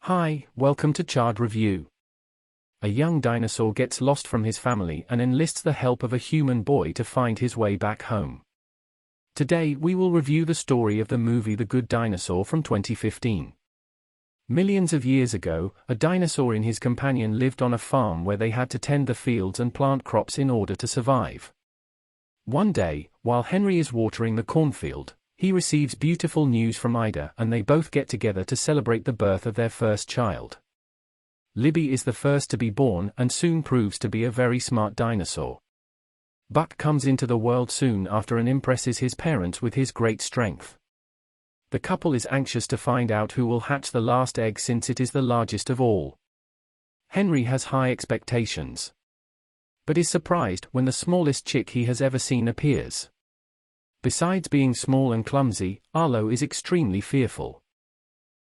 Hi, welcome to Chard Review. A young dinosaur gets lost from his family and enlists the help of a human boy to find his way back home. Today we will review the story of the movie The Good Dinosaur from 2015. Millions of years ago, a dinosaur and his companion lived on a farm where they had to tend the fields and plant crops in order to survive. One day, while Henry is watering the cornfield, he receives beautiful news from Ida and they both get together to celebrate the birth of their first child. Libby is the first to be born and soon proves to be a very smart dinosaur. Buck comes into the world soon after and impresses his parents with his great strength. The couple is anxious to find out who will hatch the last egg since it is the largest of all. Henry has high expectations, but is surprised when the smallest chick he has ever seen appears. Besides being small and clumsy, Arlo is extremely fearful.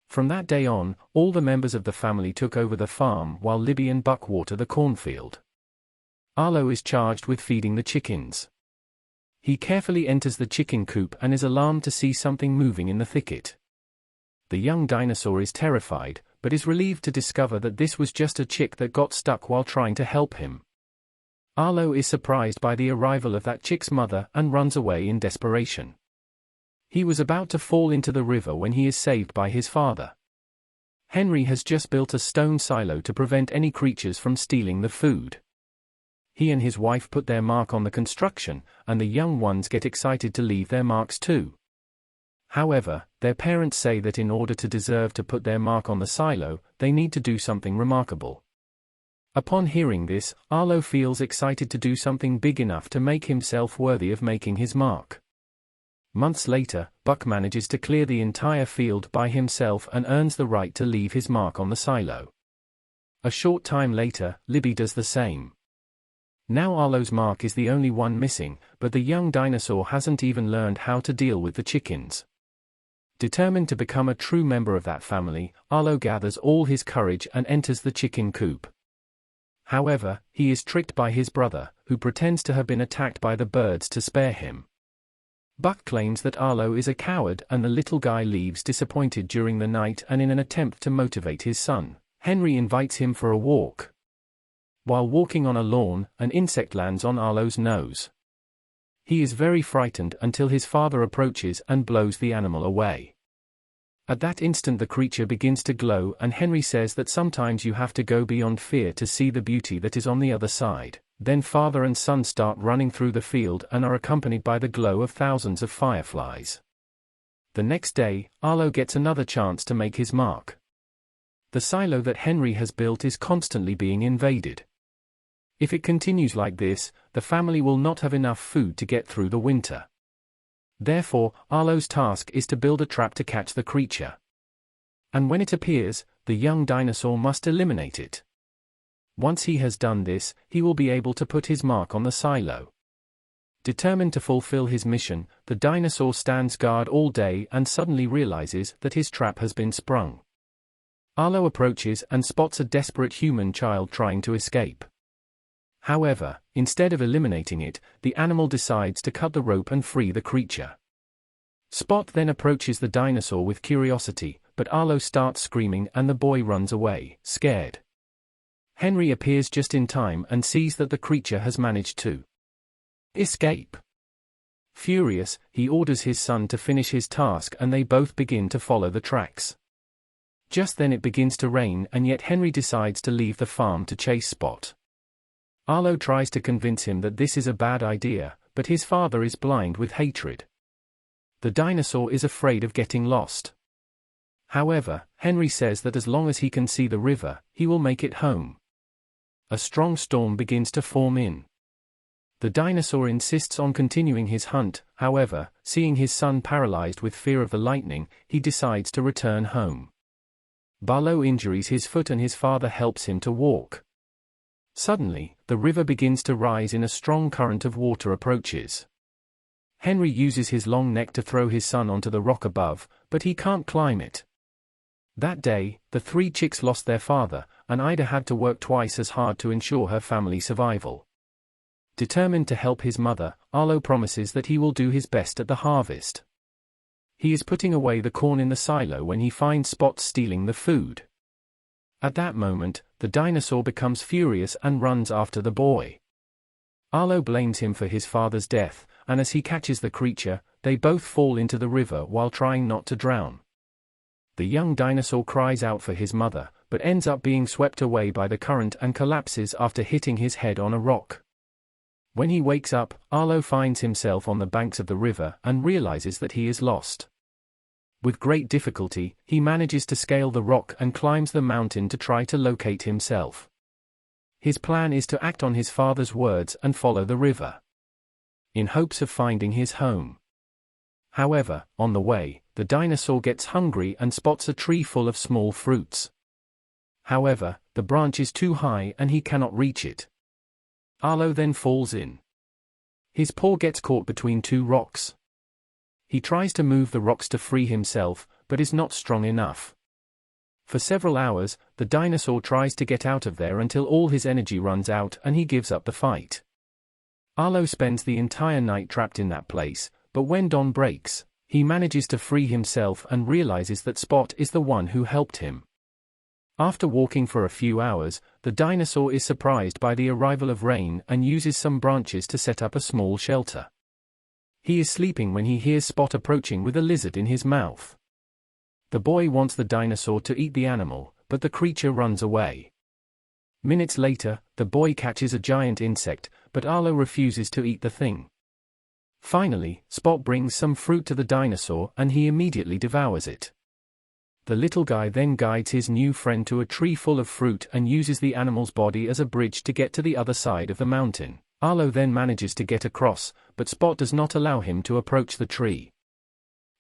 From that day on, all the members of the family took over the farm while Libby and Buck water the cornfield. Arlo is charged with feeding the chickens. He carefully enters the chicken coop and is alarmed to see something moving in the thicket. The young dinosaur is terrified, but is relieved to discover that this was just a chick that got stuck while trying to help him. Arlo is surprised by the arrival of that chick's mother and runs away in desperation. He was about to fall into the river when he is saved by his father. Henry has just built a stone silo to prevent any creatures from stealing the food. He and his wife put their mark on the construction, and the young ones get excited to leave their marks too. However, their parents say that in order to deserve to put their mark on the silo, they need to do something remarkable. Upon hearing this, Arlo feels excited to do something big enough to make himself worthy of making his mark. Months later, Buck manages to clear the entire field by himself and earns the right to leave his mark on the silo. A short time later, Libby does the same. Now Arlo's mark is the only one missing, but the young dinosaur hasn't even learned how to deal with the chickens. Determined to become a true member of that family, Arlo gathers all his courage and enters the chicken coop. However, he is tricked by his brother, who pretends to have been attacked by the birds to spare him. Buck claims that Arlo is a coward and the little guy leaves disappointed during the night, and in an attempt to motivate his son, Henry invites him for a walk. While walking on a lawn, an insect lands on Arlo's nose. He is very frightened until his father approaches and blows the animal away. At that instant the creature begins to glow, and Henry says that sometimes you have to go beyond fear to see the beauty that is on the other side. Then father and son start running through the field and are accompanied by the glow of thousands of fireflies. The next day, Arlo gets another chance to make his mark. The silo that Henry has built is constantly being invaded. If it continues like this, the family will not have enough food to get through the winter. Therefore, Arlo's task is to build a trap to catch the creature. And when it appears, the young dinosaur must eliminate it. Once he has done this, he will be able to put his mark on the silo. Determined to fulfill his mission, the dinosaur stands guard all day and suddenly realizes that his trap has been sprung. Arlo approaches and spots a desperate human child trying to escape. However, instead of eliminating it, the animal decides to cut the rope and free the creature. Spot then approaches the dinosaur with curiosity, but Arlo starts screaming and the boy runs away, scared. Henry appears just in time and sees that the creature has managed to escape. Furious, he orders his son to finish his task and they both begin to follow the tracks. Just then it begins to rain, and yet Henry decides to leave the farm to chase Spot. Arlo tries to convince him that this is a bad idea, but his father is blind with hatred. The dinosaur is afraid of getting lost. However, Henry says that as long as he can see the river, he will make it home. A strong storm begins to form in. The dinosaur insists on continuing his hunt, however, seeing his son paralyzed with fear of the lightning, he decides to return home. Barlow injures his foot and his father helps him to walk. Suddenly, the river begins to rise and a strong current of water approaches. Henry uses his long neck to throw his son onto the rock above, but he can't climb it. That day, the three chicks lost their father, and Ida had to work twice as hard to ensure her family survival. Determined to help his mother, Arlo promises that he will do his best at the harvest. He is putting away the corn in the silo when he finds Spot stealing the food. At that moment, the dinosaur becomes furious and runs after the boy. Arlo blames him for his father's death, and as he catches the creature, they both fall into the river while trying not to drown. The young dinosaur cries out for his mother, but ends up being swept away by the current and collapses after hitting his head on a rock. When he wakes up, Arlo finds himself on the banks of the river and realizes that he is lost. With great difficulty, he manages to scale the rock and climbs the mountain to try to locate himself. His plan is to act on his father's words and follow the river, in hopes of finding his home. However, on the way, the dinosaur gets hungry and spots a tree full of small fruits. However, the branch is too high and he cannot reach it. Arlo then falls in. His paw gets caught between two rocks. He tries to move the rocks to free himself, but is not strong enough. For several hours, the dinosaur tries to get out of there until all his energy runs out and he gives up the fight. Arlo spends the entire night trapped in that place, but when dawn breaks, he manages to free himself and realizes that Spot is the one who helped him. After walking for a few hours, the dinosaur is surprised by the arrival of rain and uses some branches to set up a small shelter. He is sleeping when he hears Spot approaching with a lizard in his mouth. The boy wants the dinosaur to eat the animal, but the creature runs away. Minutes later, the boy catches a giant insect, but Arlo refuses to eat the thing. Finally, Spot brings some fruit to the dinosaur and he immediately devours it. The little guy then guides his new friend to a tree full of fruit and uses the animal's body as a bridge to get to the other side of the mountain. Arlo then manages to get across, but Spot does not allow him to approach the tree.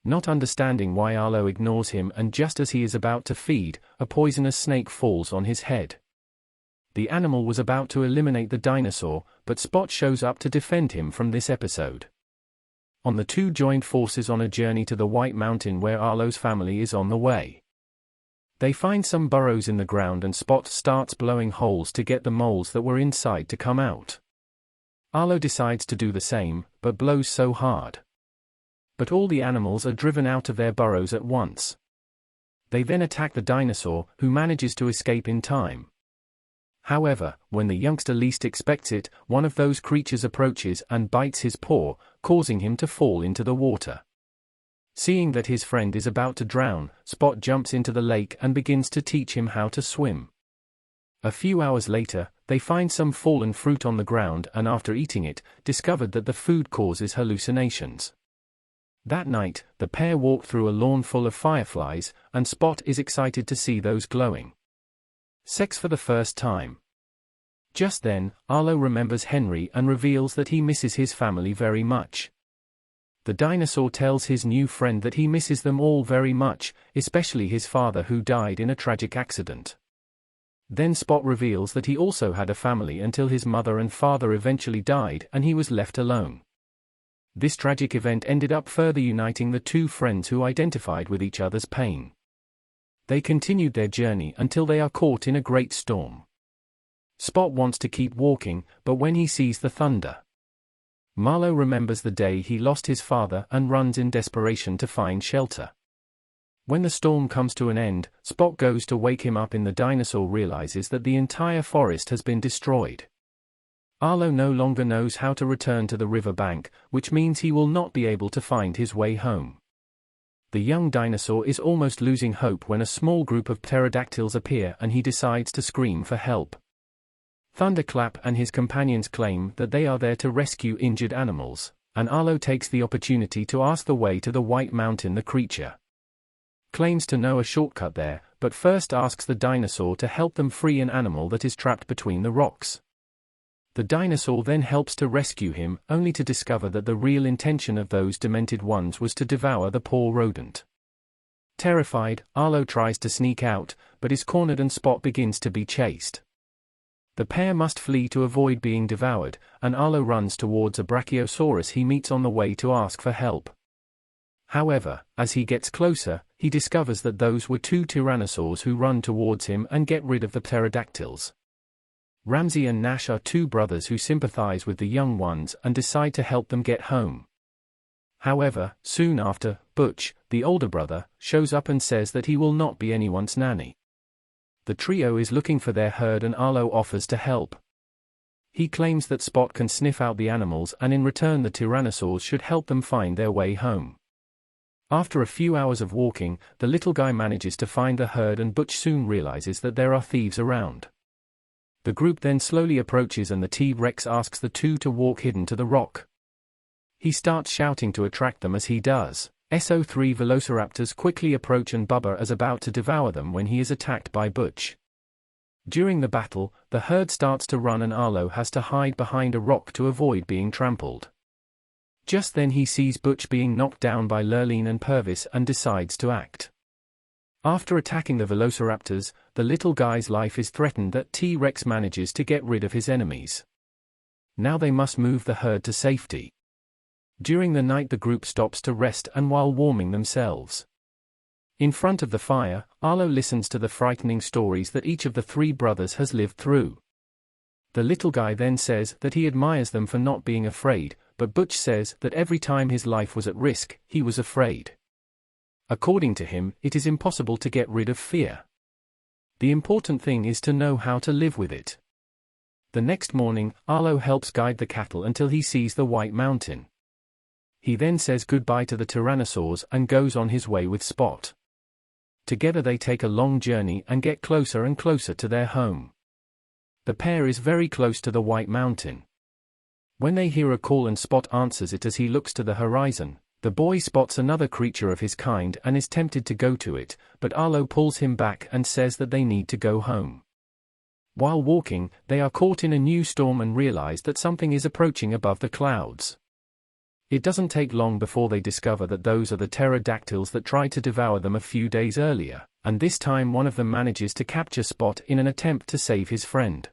Not understanding why Arlo ignores him, and just as he is about to feed, a poisonous snake falls on his head. The animal was about to eliminate the dinosaur, but Spot shows up to defend him from this episode. The two joined forces on a journey to the White Mountain where Arlo's family is on the way. They find some burrows in the ground and Spot starts blowing holes to get the moles that were inside to come out. Arlo decides to do the same, but blows so hard. But all the animals are driven out of their burrows at once. They then attack the dinosaur, who manages to escape in time. However, when the youngster least expects it, one of those creatures approaches and bites his paw, causing him to fall into the water. Seeing that his friend is about to drown, Spot jumps into the lake and begins to teach him how to swim. A few hours later, they find some fallen fruit on the ground and after eating it, discovered that the food causes hallucinations. That night, the pair walk through a lawn full of fireflies, and Spot is excited to see those glowing sex for the first time. Just then, Arlo remembers Henry and reveals that he misses his family very much. The dinosaur tells his new friend that he misses them all very much, especially his father who died in a tragic accident. Then Spot reveals that he also had a family until his mother and father eventually died and he was left alone. This tragic event ended up further uniting the two friends who identified with each other's pain. They continued their journey until they are caught in a great storm. Spot wants to keep walking, but when he sees the thunder, Marlowe remembers the day he lost his father and runs in desperation to find shelter. When the storm comes to an end, Spot goes to wake him up and the dinosaur realizes that the entire forest has been destroyed. Arlo no longer knows how to return to the river bank, which means he will not be able to find his way home. The young dinosaur is almost losing hope when a small group of pterodactyls appear and he decides to scream for help. Thunderclap and his companions claim that they are there to rescue injured animals, and Arlo takes the opportunity to ask the way to the White Mountain. The creature claims to know a shortcut there, but first asks the dinosaur to help them free an animal that is trapped between the rocks. The dinosaur then helps to rescue him, only to discover that the real intention of those demented ones was to devour the poor rodent. Terrified, Arlo tries to sneak out, but is cornered and Spot begins to be chased. The pair must flee to avoid being devoured, and Arlo runs towards a brachiosaurus he meets on the way to ask for help. However, as he gets closer, he discovers that those were two tyrannosaurs who run towards him and get rid of the pterodactyls. Ramsey and Nash are two brothers who sympathize with the young ones and decide to help them get home. However, soon after, Butch, the older brother, shows up and says that he will not be anyone's nanny. The trio is looking for their herd and Arlo offers to help. He claims that Spot can sniff out the animals and in return the tyrannosaurs should help them find their way home. After a few hours of walking, the little guy manages to find the herd and Butch soon realizes that there are thieves around. The group then slowly approaches and the T-Rex asks the two to walk hidden to the rock. He starts shouting to attract them as he does. SO3 velociraptors quickly approach and Bubba is about to devour them when he is attacked by Butch. During the battle, the herd starts to run and Arlo has to hide behind a rock to avoid being trampled. Just then he sees Butch being knocked down by Lurleen and Purvis and decides to act. After attacking the velociraptors, the little guy's life is threatened that T-Rex manages to get rid of his enemies. Now they must move the herd to safety. During the night the group stops to rest and while warming themselves. In front of the fire, Arlo listens to the frightening stories that each of the three brothers has lived through. The little guy then says that he admires them for not being afraid, but Butch says that every time his life was at risk, he was afraid. According to him, it is impossible to get rid of fear. The important thing is to know how to live with it. The next morning, Arlo helps guide the cattle until he sees the White Mountain. He then says goodbye to the tyrannosaurs and goes on his way with Spot. Together they take a long journey and get closer and closer to their home. The pair is very close to the White Mountain. When they hear a call and Spot answers it as he looks to the horizon, the boy spots another creature of his kind and is tempted to go to it, but Arlo pulls him back and says that they need to go home. While walking, they are caught in a new storm and realize that something is approaching above the clouds. It doesn't take long before they discover that those are the pterodactyls that tried to devour them a few days earlier, and this time one of them manages to capture Spot in an attempt to save his friend.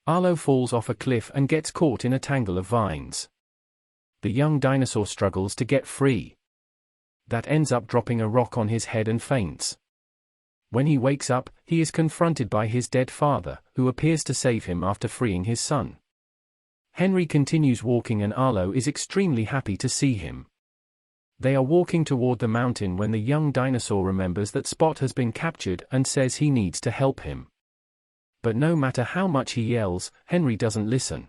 Arlo falls off a cliff and gets caught in a tangle of vines. The young dinosaur struggles to get free. That ends up dropping a rock on his head and faints. When he wakes up, he is confronted by his dead father, who appears to save him after freeing his son. Henry continues walking and Arlo is extremely happy to see him. They are walking toward the mountain when the young dinosaur remembers that Spot has been captured and says he needs to help him. But no matter how much he yells, Henry doesn't listen.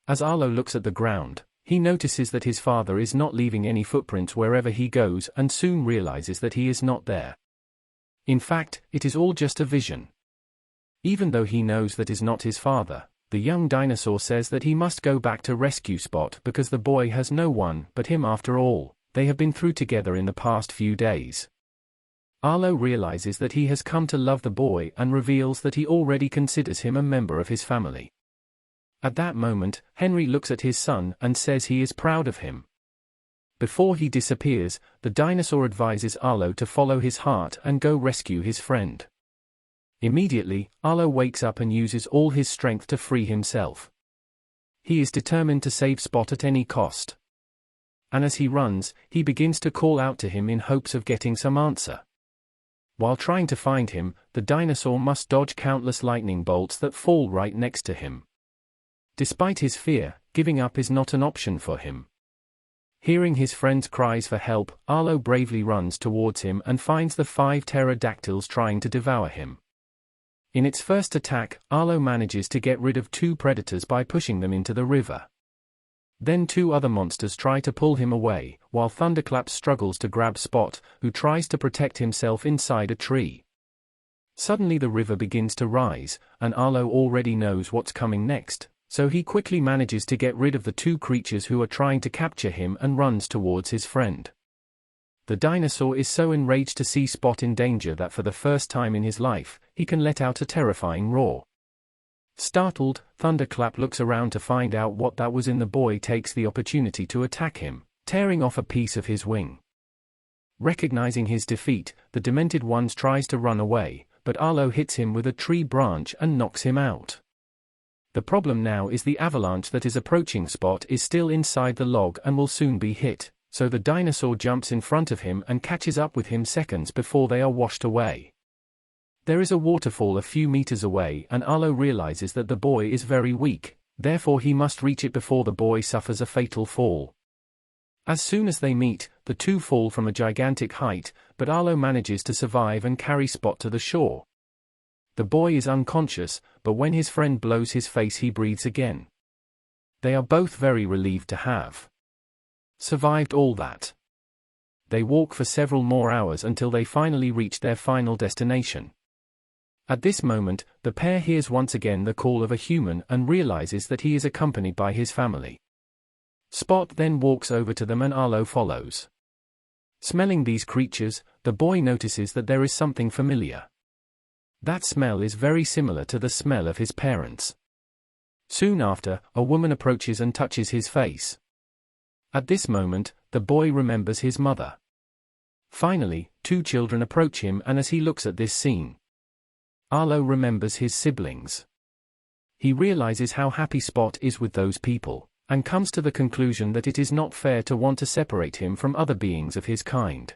As Arlo looks at the ground, he notices that his father is not leaving any footprints wherever he goes and soon realizes that he is not there. In fact, it is all just a vision. Even though he knows that is not his father, the young dinosaur says that he must go back to rescue Spot because the boy has no one but him after all they have been through together in the past few days. Arlo realizes that he has come to love the boy and reveals that he already considers him a member of his family. At that moment, Henry looks at his son and says he is proud of him. Before he disappears, the dinosaur advises Arlo to follow his heart and go rescue his friend. Immediately, Arlo wakes up and uses all his strength to free himself. He is determined to save Spot at any cost. And as he runs, he begins to call out to him in hopes of getting some answer. While trying to find him, the dinosaur must dodge countless lightning bolts that fall right next to him. Despite his fear, giving up is not an option for him. Hearing his friend's cries for help, Arlo bravely runs towards him and finds the 5 pterodactyls trying to devour him. In its first attack, Arlo manages to get rid of 2 predators by pushing them into the river. Then 2 other monsters try to pull him away, while Thunderclap struggles to grab Spot, who tries to protect himself inside a tree. Suddenly the river begins to rise, and Arlo already knows what's coming next, so he quickly manages to get rid of the 2 creatures who are trying to capture him and runs towards his friend. The dinosaur is so enraged to see Spot in danger that for the first time in his life, he can let out a terrifying roar. Startled, Thunderclap looks around to find out what that was and the boy takes the opportunity to attack him, tearing off a piece of his wing. Recognizing his defeat, the demented ones tries to run away, but Arlo hits him with a tree branch and knocks him out. The problem now is the avalanche that is approaching Spot is still inside the log and will soon be hit, so the dinosaur jumps in front of him and catches up with him seconds before they are washed away. There is a waterfall a few meters away and Arlo realizes that the boy is very weak, therefore he must reach it before the boy suffers a fatal fall. As soon as they meet, the 2 fall from a gigantic height, but Arlo manages to survive and carry Spot to the shore. The boy is unconscious, but when his friend blows his face he breathes again. They are both very relieved to have survived all that. They walk for several more hours until they finally reach their final destination. At this moment, the pair hears once again the call of a human and realizes that he is accompanied by his family. Spot then walks over to them and Arlo follows. Smelling these creatures, the boy notices that there is something familiar. That smell is very similar to the smell of his parents. Soon after, a woman approaches and touches his face. At this moment, the boy remembers his mother. Finally, two children approach him, and as he looks at this scene, Arlo remembers his siblings. He realizes how happy Spot is with those people, and comes to the conclusion that it is not fair to want to separate him from other beings of his kind.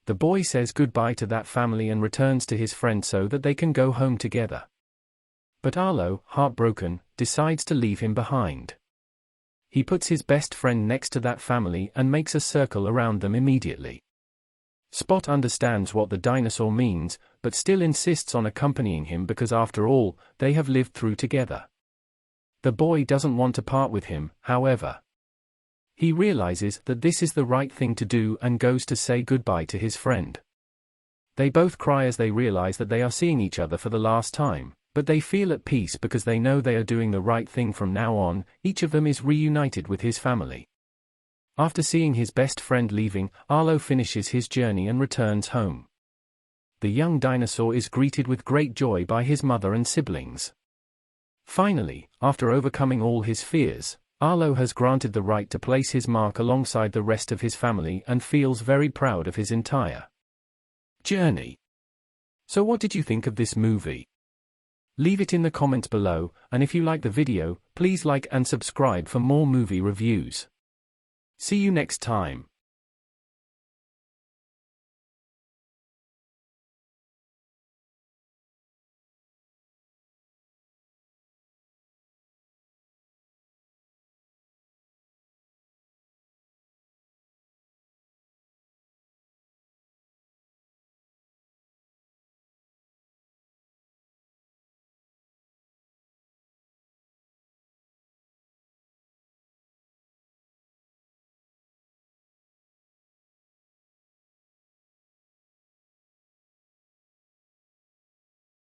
The boy says goodbye to that family and returns to his friend so that they can go home together. But Arlo, heartbroken, decides to leave him behind. He puts his best friend next to that family and makes a circle around them immediately. Spot understands what the dinosaur means, but still insists on accompanying him because after all, they have lived through together. The boy doesn't want to part with him, however. He realizes that this is the right thing to do and goes to say goodbye to his friend. They both cry as they realize that they are seeing each other for the last time, but they feel at peace because they know they are doing the right thing from now on. Each of them is reunited with his family. After seeing his best friend leaving, Arlo finishes his journey and returns home. The young dinosaur is greeted with great joy by his mother and siblings. Finally, after overcoming all his fears, Arlo has granted the right to place his mark alongside the rest of his family and feels very proud of his entire journey. So what did you think of this movie? Leave it in the comments below, and if you like the video, please like and subscribe for more movie reviews. See you next time.